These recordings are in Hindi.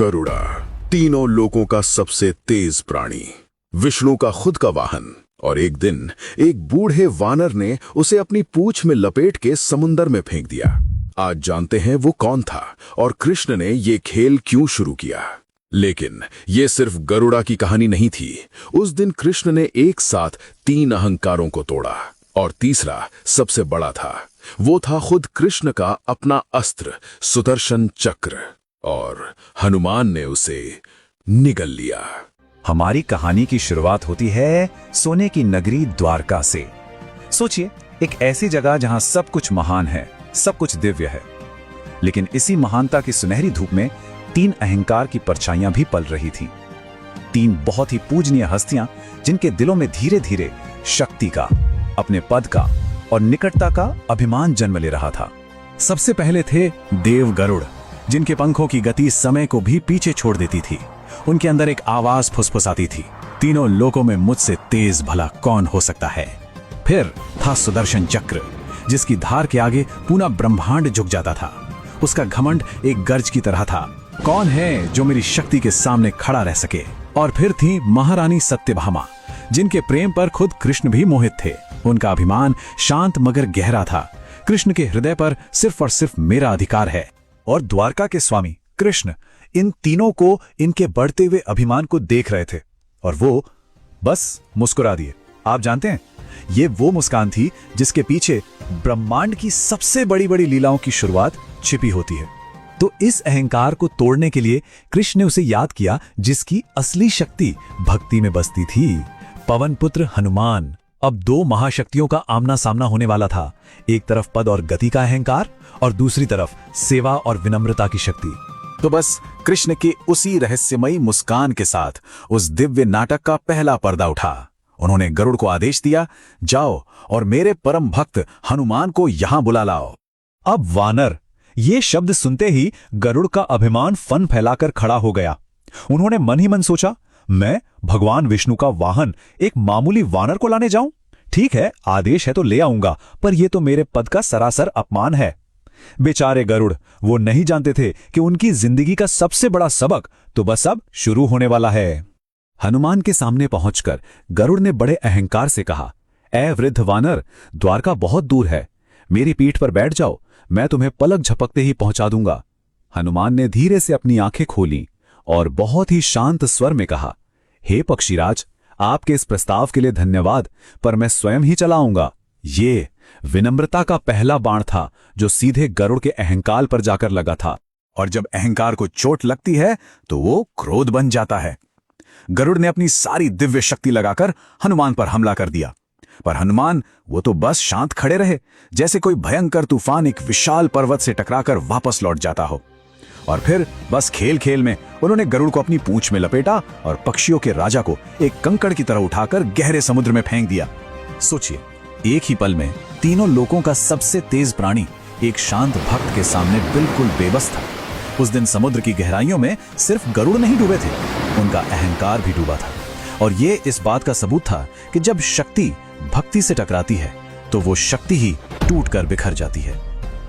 गरुड़ा, तीनों लोकों का सबसे तेज प्राणी, विष्णु का खुद का वाहन। और एक दिन एक बूढ़े वानर ने उसे अपनी पूंछ में लपेट के समुंदर में फेंक दिया। आज जानते हैं वो कौन था और कृष्ण ने ये खेल क्यों शुरू किया। लेकिन ये सिर्फ गरुड़ा की कहानी नहीं थी। उस दिन कृष्ण ने एक साथ 3 अहंकारों को तोड़ा और तीसरा सबसे बड़ा था। वो था खुद कृष्ण का अपना अस्त्र सुदर्शन चक्र, और हनुमान ने उसे निगल लिया। हमारी कहानी की शुरुआत होती है सोने की नगरी द्वारका से। सोचिए, एक ऐसी जगह जहां सब कुछ महान है, सब कुछ दिव्य है, लेकिन इसी महानता की सुनहरी धूप में 3 अहंकार की परछाइयां भी पल रही थीं। 3 बहुत ही पूजनीय हस्तियां जिनके दिलों में धीरे धीरे शक्ति का, अपने पद का और निकटता का अभिमान जन्म ले रहा था। सबसे पहले थे देव गरुड़, जिनके पंखों की गति समय को भी पीछे छोड़ देती थी। उनके अंदर एक आवाज फुसफुसाती थी, तीनों लोकों में मुझसे तेज भला कौन हो सकता है। फिर था सुदर्शन चक्र, जिसकी धार के आगे पूरा ब्रह्मांड झुक जाता था। उसका घमंड एक गर्ज की तरह था, कौन है जो मेरी शक्ति के सामने खड़ा रह सके। और फिर थी महारानी सत्यभामा, जिनके प्रेम पर खुद कृष्ण भी मोहित थे। उनका अभिमान शांत मगर गहरा था। कृष्ण के हृदय पर सिर्फ और सिर्फ मेरा अधिकार है। और द्वारका के स्वामी कृष्ण इन तीनों को, इनके बढ़ते हुए अभिमान को देख रहे थे और वो बस मुस्कुरा दिए। आप जानते हैं, ये वो मुस्कान थी जिसके पीछे ब्रह्मांड की सबसे बड़ी बड़ी लीलाओं की शुरुआत छिपी होती है। तो इस अहंकार को तोड़ने के लिए कृष्ण ने उसे याद किया जिसकी असली शक्ति भक्ति में बसती थी, पवन पुत्र हनुमान। अब 2 महाशक्तियों का आमना सामना होने वाला था। एक तरफ पद और गति का अहंकार और दूसरी तरफ सेवा और विनम्रता की शक्ति। तो बस कृष्ण के उसी रहस्यमयी मुस्कान के साथ उस दिव्य नाटक का पहला पर्दा उठा। उन्होंने गरुड़ को आदेश दिया, जाओ और मेरे परम भक्त हनुमान को यहां बुला लाओ। अब वानर, ये शब्द सुनते ही गरुड़ का अभिमान फन फैलाकर खड़ा हो गया। उन्होंने मन ही मन सोचा, मैं भगवान विष्णु का वाहन एक मामूली वानर को लाने जाऊं? ठीक है, आदेश है तो ले आऊंगा, पर यह तो मेरे पद का सरासर अपमान है। बेचारे गरुड़, वो नहीं जानते थे कि उनकी जिंदगी का सबसे बड़ा सबक तो बस अब शुरू होने वाला है। हनुमान के सामने पहुंचकर गरुड़ ने बड़े अहंकार से कहा, ऐ वृद्ध वानर, द्वारका बहुत दूर है, मेरी पीठ पर बैठ जाओ, मैं तुम्हें पलक झपकते ही पहुंचा दूंगा। हनुमान ने धीरे से अपनी आंखें खोली और बहुत ही शांत स्वर में कहा, हे पक्षीराज, आपके इस प्रस्ताव के लिए धन्यवाद, पर मैं स्वयं ही चलाऊंगा। ये विनम्रता का पहला बाण था जो सीधे गरुड़ के अहंकार पर जाकर लगा था। और जब अहंकार को चोट लगती है तो वो क्रोध बन जाता है। गरुड़ ने अपनी सारी दिव्य शक्ति लगाकर हनुमान पर हमला कर दिया, पर हनुमान वो तो बस शांत खड़े रहे, जैसे कोई भयंकर तूफान एक विशाल पर्वत से टकराकर वापस लौट जाता हो। और फिर बस खेल खेल में उन्होंने गरुड़ को अपनी पूंछ में लपेटा और पक्षियों के राजा को एक कंकड़ की तरह उठाकर गहरे समुद्र में फेंक दिया। सोचिए, एक ही पल में तीनों लोकों का सबसे तेज प्राणी एक शांत भक्त के सामने बिल्कुल बेबस था। उस दिन समुद्र की गहराइयों में सिर्फ गरुड़ नहीं डूबे थे, उनका अहंकार भी डूबा था। और ये इस बात का सबूत था कि जब शक्ति भक्ति से टकराती है तो वो शक्ति ही टूटकर बिखर जाती है।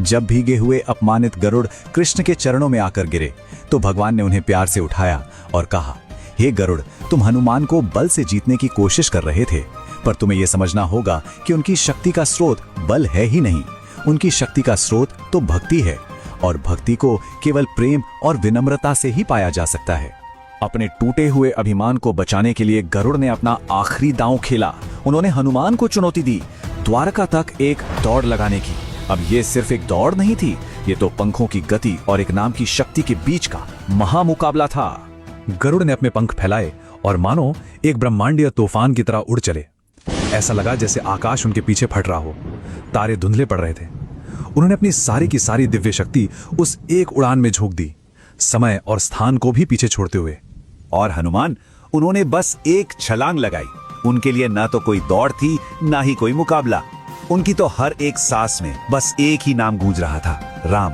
जब भीगे हुए अपमानित गरुड़ कृष्ण के चरणों में आकर गिरे तो भगवान ने उन्हें प्यार से उठाया और कहा, हे गरुड़, तुम हनुमान को बल से जीतने की कोशिश कर रहे थे, पर तुम्हें यह समझना होगा कि उनकी शक्ति का स्रोत बल है ही नहीं, उनकी शक्ति का स्रोत तो भक्ति है, और भक्ति को केवल प्रेम और विनम्रता से ही पाया जा सकता है। अपने टूटे हुए अभिमान को बचाने के लिए गरुड़ ने अपना आखिरी दांव खेला। उन्होंने हनुमान को चुनौती दी, द्वारका तक एक दौड़ लगाने की। अब ये सिर्फ एक दौड़ नहीं थी, ये तो पंखों की गति और एक नाम की शक्ति के बीच का महामुकाबला था। गरुड़ ने अपने पंख फैलाए और मानो एक ब्रह्मांडीय तूफान की तरह उड़ चले। ऐसा लगा जैसे आकाश उनके पीछे फट रहा हो, तारे धुंधले पड़ रहे थे। उन्होंने अपनी सारी की सारी दिव्य शक्ति उस एक उड़ान में झोंक दी, समय और स्थान को भी पीछे छोड़ते हुए। और हनुमान, उन्होंने बस एक छलांग लगाई। उनके लिए ना तो कोई दौड़ थी, ना ही कोई मुकाबला। उनकी तो हर एक सांस में बस एक ही नाम गूंज रहा था, राम।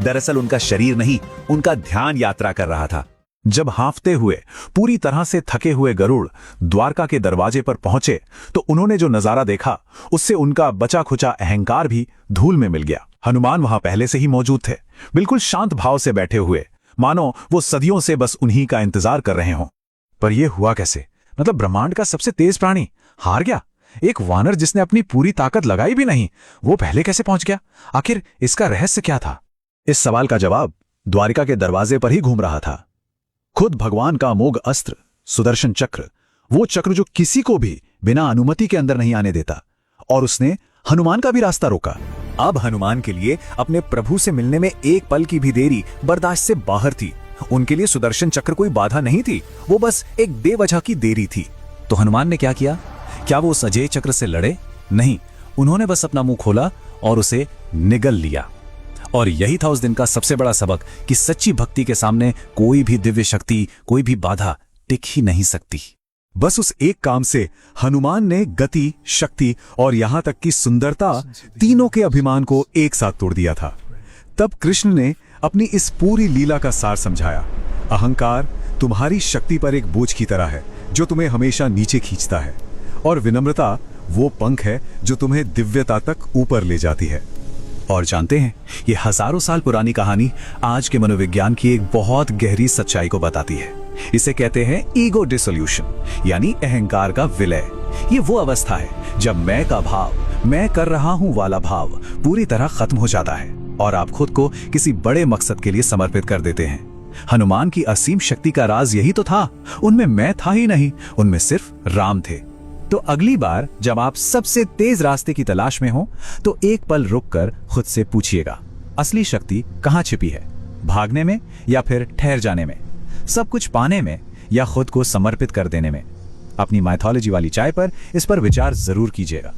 दरअसल उनका शरीर नहीं, उनका ध्यान यात्रा कर रहा था। जब हांफते हुए, पूरी तरह से थके हुए गरुड़ द्वारका के दरवाजे पर पहुंचे तो उन्होंने जो नजारा देखा उससे उनका बचा खुचा अहंकार भी धूल में मिल गया। हनुमान वहां पहले से ही मौजूद थे, बिल्कुल शांत भाव से बैठे हुए, मानो वो सदियों से बस उन्हीं का इंतजार कर रहे हों। पर यह हुआ कैसे? मतलब ब्रह्मांड का सबसे तेज प्राणी हार गया। एक वानर जिसने अपनी पूरी ताकत लगाई भी नहीं, वो पहले कैसे पहुंच गया? आखिर इसका रहस्य क्या था? इस सवाल का जवाब द्वारिका के दरवाजे पर ही घूम रहा था। खुद भगवान का अमोघ अस्त्र सुदर्शन चक्र, वो चक्र जो किसी को भी बिना अनुमति के अंदर नहीं आने देता, और उसने हनुमान का भी रास्ता रोका। अब हनुमान के लिए अपने प्रभु से मिलने में एक पल की भी देरी बर्दाश्त से बाहर थी। उनके लिए सुदर्शन चक्र कोई बाधा नहीं थी, वो बस एक बेवजह की देरी थी। तो हनुमान ने क्या किया? क्या वो उस अजेय चक्र से लड़े? नहीं, उन्होंने बस अपना मुंह खोला और उसे निगल लिया। और यही था उस दिन का सबसे बड़ा सबक कि सच्ची भक्ति के सामने कोई भी दिव्य शक्ति, कोई भी बाधा टिक ही नहीं सकती। बस उस एक काम से हनुमान ने गति, शक्ति और यहां तक कि सुंदरता, तीनों के अभिमान को एक साथ तोड़ दिया था। तब कृष्ण ने अपनी इस पूरी लीला का सार समझाया। अहंकार तुम्हारी शक्ति पर एक बोझ की तरह है जो तुम्हें हमेशा नीचे खींचता है, और विनम्रता वो पंख है जो तुम्हें दिव्यता तक ऊपर ले जाती है। और जानते हैं, ये हजारों साल पुरानी कहानी आज के मनोविज्ञान की एक बहुत गहरी सच्चाई को बताती है। इसे कहते हैं ईगो डिसोल्यूशन, यानी अहंकार का विलय। ये वो अवस्था है जब मैं का भाव, मैं कर रहा हूं वाला भाव पूरी तरह खत्म हो जाता है और आप खुद को किसी बड़े मकसद के लिए समर्पित कर देते हैं। हनुमान की असीम शक्ति का राज यही तो था। उनमें मैं था ही नहीं, उनमें सिर्फ राम थे। तो अगली बार जब आप सबसे तेज रास्ते की तलाश में हो, तो एक पल रुककर खुद से पूछिएगा, असली शक्ति कहां छिपी है? भागने में या फिर ठहर जाने में? सब कुछ पाने में या खुद को समर्पित कर देने में? अपनी माइथोलॉजी वाली चाय पर इस पर विचार जरूर कीजिएगा।